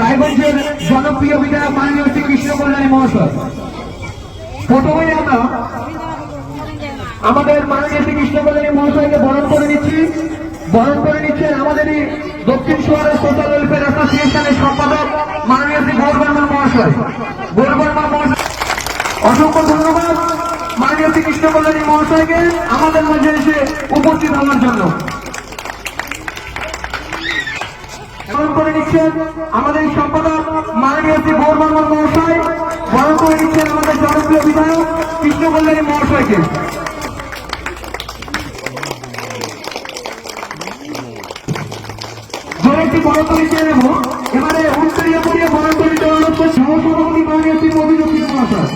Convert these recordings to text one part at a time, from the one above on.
রায়গঞ্জের জনপ্রিয় বিধায়ক মাননীয় শ্রী কৃষ্ণ কল্যাণী মহাশয়। প্রথমেই আমরা আমাদের মাননীয় শ্রী কৃষ্ণ কল্যাণী মহাশয়কে বরণ করে নিচ্ছেন আমাদেরই দক্ষিণ শহরের সোশ্যাল ওয়েলফেয়ার অ্যাসোসিয়েশনের সম্পাদক মাননীয় শ্রী গৌর বর্মা মহাশয়। অসংখ্য ধন্যবাদ মাননীয় শ্রী কৃষ্ণ কল্যাণী মহাশয়কে আমাদের মধ্যে এসে উপস্থিত হওয়ার জন্য। বরণ করে নিচ্ছেন আমাদের সম্পাদক মাননীয় শ্রী গৌর বর্মা মহাশয়। বরণ করে নিচ্ছেন আমাদের জনপ্রিয় বিধায়ক কৃষ্ণ কল্যাণী মহাশয়কে। জোরেটি বরণ করে নিয়ে নেব। এবারে উত্তরীয় করিয়ে বরণ করে দেওয়া হচ্ছে সহসভাপতি মাননীয় শ্রী মবিনুদ্দিন মহাশয়।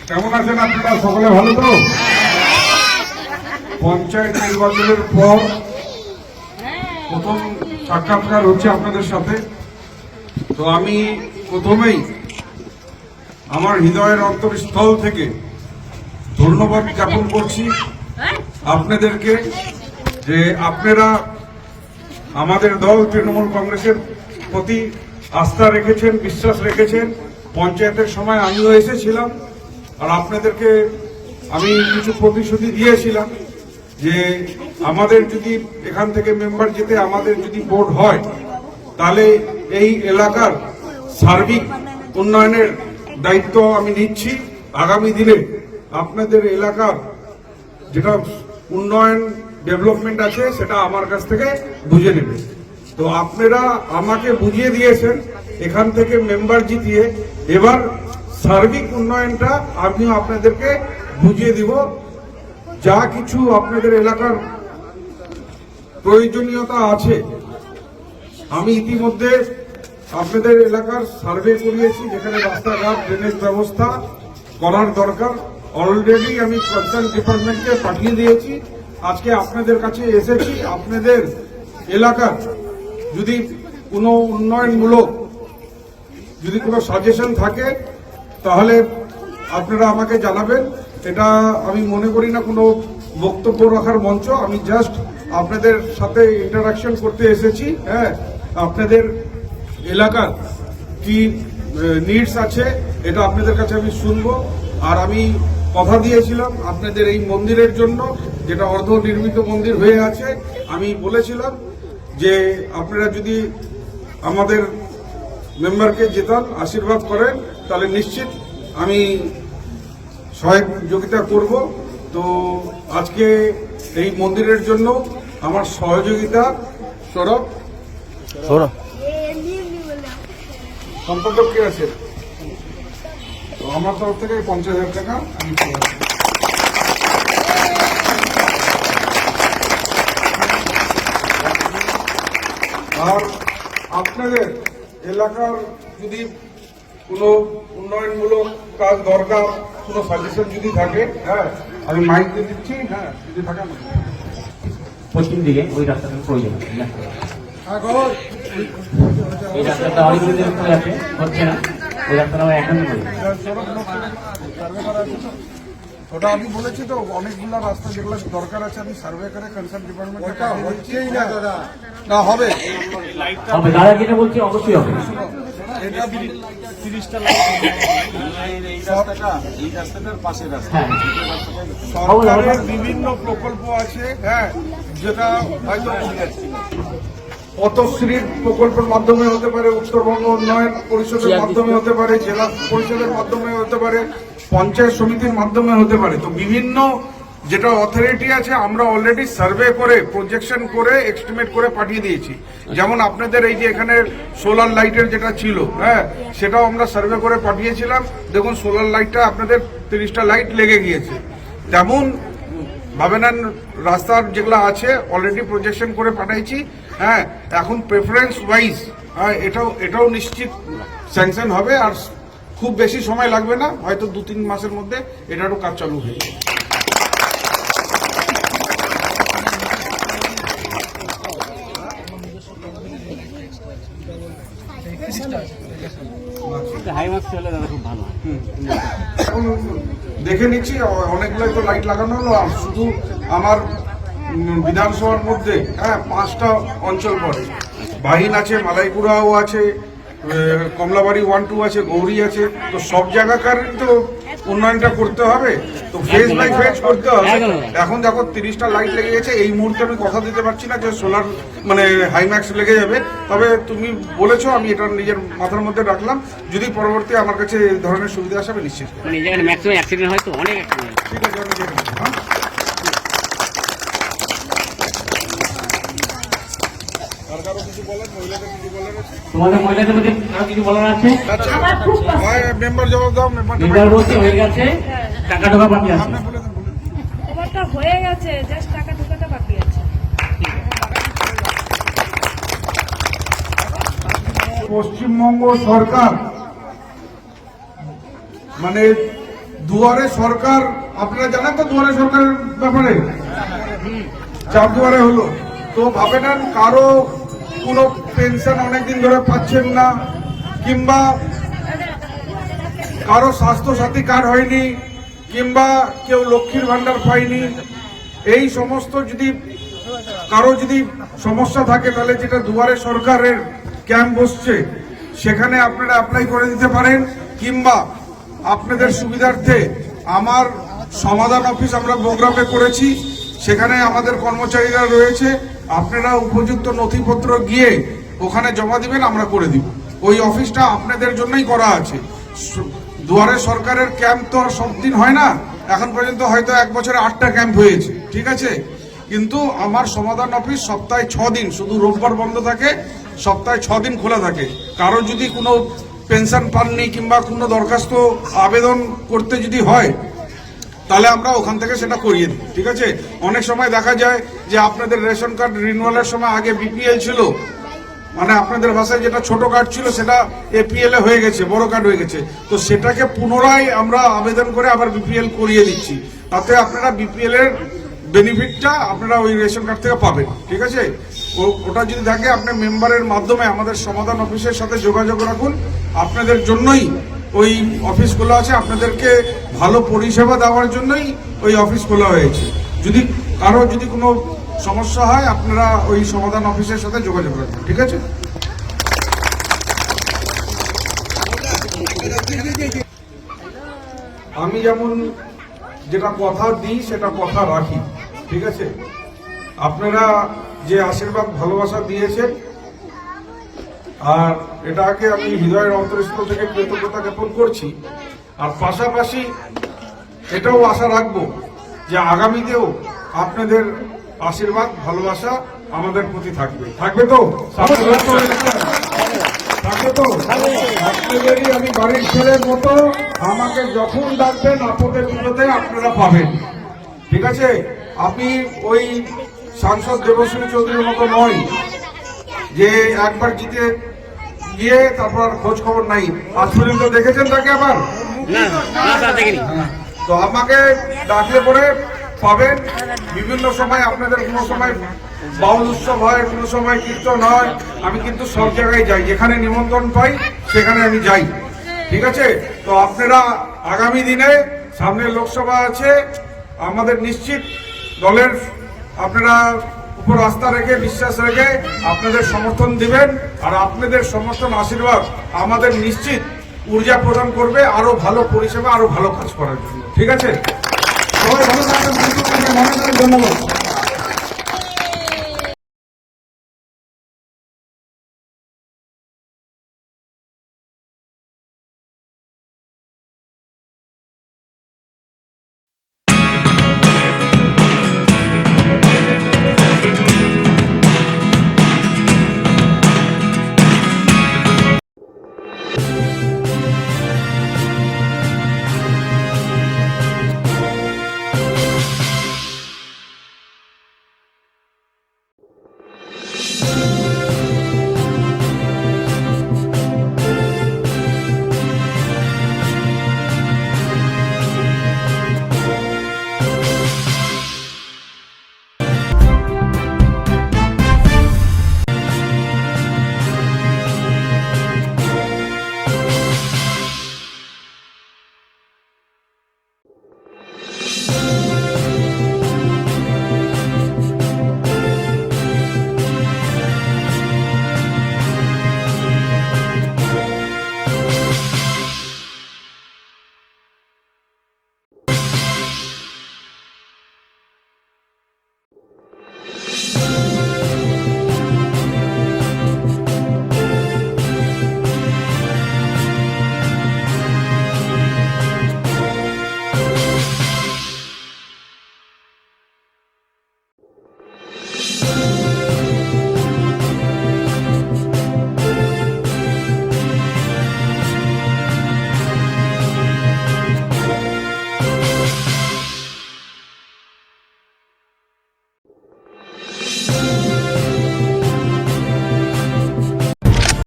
কেমন আছেন আপনারা? সকলে ভালো তো? পঞ্চায়েত নির্বাচনের পর প্রথম সাক্ষাৎকার হচ্ছে আপনাদের সাথে। তো আমি প্রথমেই আমার হৃদয়ের অন্তরস্থল থেকে ধন্যবাদ জ্ঞাপন করছি আপনাদেরকে যে আপনারা আমাদের দল তৃণমূল কংগ্রেসের প্রতি আস্থা রেখেছেন, বিশ্বাস রেখেছেন। পঞ্চায়েতের সময় আমিও এসেছিলাম, আর আপনাদেরকে আমি কিছু প্রতিশ্রুতি দিয়েছিলাম যে আমাদের যদি এখান থেকে মেম্বার যেতে আমাদের যদি ভোট হয় তাহলে এই এলাকার সার্বিক উন্নয়নের দায়িত্ব আমি নিচ্ছি। আগামী দিনে আপনাদের এলাকার যেটা উন্নয়ন ডেভেলপমেন্ট আছে সেটা আমার কাছ থেকে বুঝে নেবে। তো আপনারা আমাকে বুঝিয়ে দিয়েছেন এখান থেকে মেম্বার জিতিয়ে, এবার সার্বিক উন্নয়নটা আমিও আপনাদেরকে বুঝিয়ে দিব। যা কিছু আপনাদের এলাকার প্রয়োজনীয়তা আছে আমি ইতিমধ্যে আপনাদের এলাকার সার্ভে করিয়েছি, যেখানে রাস্তাঘাট ড্রেনেজ ব্যবস্থা করার দরকার অলরেডি আমি কনসার্ন ডিপার্টমেন্টকে পাঠিয়ে দিয়েছি। আজকে আপনাদের কাছে এসেছি, আপনাদের এলাকার যদি কোনো উন্নয়নমূলক যদি কোনো সাজেশন থাকে তাহলে আপনারা আমাকে জানাবেন। এটা আমি মনে করি না কোনো বক্তব্য রাখার মঞ্চ, আমি জাস্ট আপনাদের সাথে ইন্টারাকশন করতে এসেছি। হ্যাঁ, আপনাদের এলাকার কি নিডস আছে এটা আপনাদের কাছে আমি শুনবো। আর আমি কথা দিয়েছিলাম আপনাদের এই মন্দিরের জন্য, যেটা অর্ধ নির্মিত মন্দির হয়ে আছে, আমি বলেছিলাম যে আপনারা যদি আমাদের মেম্বারকে জেতান, আশীর্বাদ করেন, তাহলে নিশ্চিত আমি সহযোগিতা করব। তো আজকে এই মন্দিরের জন্য আমার সহযোগিতা সৌরভ সম্পাদক কে আছে, তো আমার তরফ থেকে 50,000 টাকা আমি আর আপনাদের এলাকার যদি কোনো উন্নয়নমূলক কাজ দরকার, কোনো সাজেশন যদি থাকে, হ্যাঁ আমি মাইক দিয়ে দিচ্ছি। হ্যাঁ, যদি থাকে পশ্চিম দিকে ওই রাস্তাটার প্রয়োজন, এই রাস্তাটা অনেকদিন ধরে পড়ে আছে, হচ্ছে না। ওই রাস্তাটা এখন ওটা আমি বলেছি তো, অনেকগুলো রাস্তা যেগুলো দরকার আছে আমি সার্ভে করে কনসার্ন ডিপার্টমেন্ট হচ্ছেই না হবে হবে দাদা যেটা বলছি অবশ্যই হবে। এটা 30টা সরকারের বিভিন্ন প্রকল্প আছে, হ্যাঁ, যেটা হয়তো পথশ্রী প্রকল্পের মাধ্যমে হতে পারে, উত্তরবঙ্গ উন্নয়ন পরিষদের মাধ্যমে হতে পারে, জেলা পরিষদের মাধ্যমে হতে পারে, পঞ্চায়েত সমিতির মাধ্যমে হতে পারে। তো বিভিন্ন যেটা অথরিটি আছে আমরা অলরেডি সার্ভে করে, প্রজেকশন করে, এস্টিমেট করে পাঠিয়ে দিয়েছি। যেমন আপনাদের এই যে এখানে সোলার লাইটের যেটা ছিল, হ্যাঁ, সেটাও আমরা সার্ভে করে পাঠিয়েছিলাম। দেখুন সোলার লাইটটা আপনাদের 30টা লাইট লেগে গিয়েছে। তেমন ভাবে নেন রাস্তার যেগুলো আছে অলরেডি প্রজেকশন করে পাঠাইছি। হ্যাঁ, এখন প্রেফারেন্স ওয়াইজ এটাও নিশ্চিত স্যাংশন হবে, আর খুব বেশি সময় লাগবে না, হয়তো 2-3 মাসের মধ্যে এটারও কাজ চালু হয়ে যাবে। দেখে নিচ্ছি, অনেকগুলো তো লাইট লাগানো হলো, আর শুধু আমার বিধানসভার মধ্যে, হ্যাঁ, 5টা অঞ্চল পড়ে। বাহিন আছে, মালাইপুরাও আছে, কমলাবাড়ি 1-2 আছে, গৌরী আছে। তো সব জায়গাকার তো উন্নয়নটা করতে হবে, তো ফেজ বাই ফেজ করতে হবে। এখন দেখো 30টা লাইট লেগে গেছে, এই মুহূর্তে আমি কথা দিতে পারছি না যে সোলার মানে হাইম্যাক্স লেগে যাবে। তবে তুমি বলেছো, আমি এটা নিজের মাথার মধ্যে রাখলাম, যদি পরবর্তী আমার কাছে এই ধরনের সুবিধা আসবে নিশ্চিত। মানে এই জায়গায় ম্যাক্সিমাম অ্যাক্সিডেন্ট হয় তো, অনেক অ্যাক্সিডেন্ট। ঠিক আছে, আমি দেখে নেবো, হ্যাঁ? আর কারো কিছু বলার, মহিলাদের কিছু বলার আছে? তোমাদের মহিলাদের মধ্যে আরো কিছু বলার আছে? মেম্বার জবাব দাও। মেম্বার বলছে হয়ে গেছে, টাকা ঢোকা বাকি আছে। ওটা হয়ে গেছে, জাস্ট টাকা ঢোকাটা বাকি আছে। পশ্চিমবঙ্গ সরকার মানে দুয়ারে সরকার, আপনারা জানেন তো দুয়ারে সরকারের ব্যাপারে? 4 দুয়ারে হলো, তো ভাবে নেন কারো কোনো পেনশন অনেকদিন ধরে পাচ্ছেন না, কিংবা কারো স্বাস্থ্য সাথী কার্ড হয়নি, কিংবা কেউ লক্ষ্মীর ভান্ডার পায়নি, এই সমস্ত যদি কারো যদি সমস্যা থাকে, তাহলে যেটা দুয়ারে সরকারের ক্যাম্প বসছে সেখানে আপনারা অ্যাপ্লাই করে দিতে পারেন। কিংবা আপনাদের সুবিধার্থে আমার সমাধান অফিস আমরা বগুড়াতে করেছি, সেখানে আমাদের কর্মচারীরা রয়েছে, আপনারা উপযুক্ত নথিপত্র গিয়ে ওখানে জমা দিবেন, আমরা করে দিব। ওই অফিসটা আপনাদের জন্যই করা আছে। দুয়ারে সরকারের ক্যাম্প তো আর সব দিন হয় না, এখন পর্যন্ত হয়তো 1 বছরে 8টা ক্যাম্প হয়েছে, ঠিক আছে? কিন্তু আমার সমাধান অফিস সপ্তাহে 6 দিন, শুধু রোববার বন্ধ থাকে, সপ্তাহে 6 দিন খোলা থাকে। কারো যদি কোনো পেনশন পাননি কিংবা কোনো দরখাস্ত আবেদন করতে যদি হয়, তাহলে আমরা ওখান থেকে সেটা করিয়ে দিই, ঠিক আছে? অনেক সময় দেখা যায় যে আপনাদের রেশন কার্ড রিনিউয়ালের সময় আগে বিপিএল ছিল, মানে আপনাদের ভাষায় যেটা ছোট কার্ড ছিল সেটা এপিএল এ হয়ে গেছে, বড় কার্ড হয়ে গেছে, তো সেটাকে পুনরায় আমরা আবেদন করে আবার বিপিএল করিয়ে দিচ্ছি। তাতে আপনারা বিপিএল এর বেনিফিটটা আপনারা ওই রেশন কার্ড থেকে পাবেন, ঠিক আছে? ওটা যদি থাকে, আপনি মেম্বারের মাধ্যমে আমাদের সমাধান অফিসের সাথে যোগাযোগ রাখুন। আপনাদের জন্যই ওই অফিস খোলা আছে, আপনাদেরকে ভালো পরিষেবা দেওয়ার জন্যই ওই অফিস খোলা হয়েছে। যদি কারো যদি কোনো সমস্যা হয়, আপনারা ওই সমাধান অফিসের সাথে যোগাযোগ রাখুন, ঠিক আছে? আমি যেমন যেটা কথা দিই সেটা কথা রাখি, ঠিক আছে? আপনারা যে আশীর্বাদ ভালোবাসা দিয়েছেন, আর এটাকে আমি হৃদয়ের অন্তরস্থল থেকে কৃতজ্ঞতা জ্ঞাপন করছি। আর পাশাপাশি এটাও আশা রাখবো যে আগামীতেও আপনাদের আশীর্বাদ ভালোবাসা আমাদের প্রতি থাকবে। থাকবে তো? থাকবে তো? আপনাদেরই আমি বাড়ির ছেলের মতো, আমাকে যখন ডাকবেন আপদে বিপদে আপনারা পাবেন, ঠিক আছে? আমি ওই সাংসদ দেবশ্রী চৌধুরীর মতো নই যে একবার জিতে গিয়ে তারপর খোঁজ খবর নাই। আজ পর্যন্ত দেখেছেন তাকে আবার? তো আমাকে ডাকলে পরে পাবেন। বিভিন্ন সময় আপনাদের কোনো সময় বাউল উৎসব হয়, কোনো সময় কীর্তন হয়, আমি কিন্তু সব জায়গায় যাই, যেখানে নিমন্ত্রণ পাই সেখানে আমি যাই, ঠিক আছে? তো আপনারা আগামী দিনে সামনে লোকসভা আছে, আমাদের নিশ্চিত দলের আপনারা উপর আস্থা রেখে, বিশ্বাস রেখে আপনাদের সমর্থন দিবেন। আর আপনাদের সমর্থন, আশীর্বাদ আমাদের নিশ্চিত ঊর্জা প্রদান করবে আরো ভালো পরিষেবা, আরো ভালো কাজ করার জন্য, ঠিক আছে? সবাই ভালো থাকবেন, ধন্যবাদ।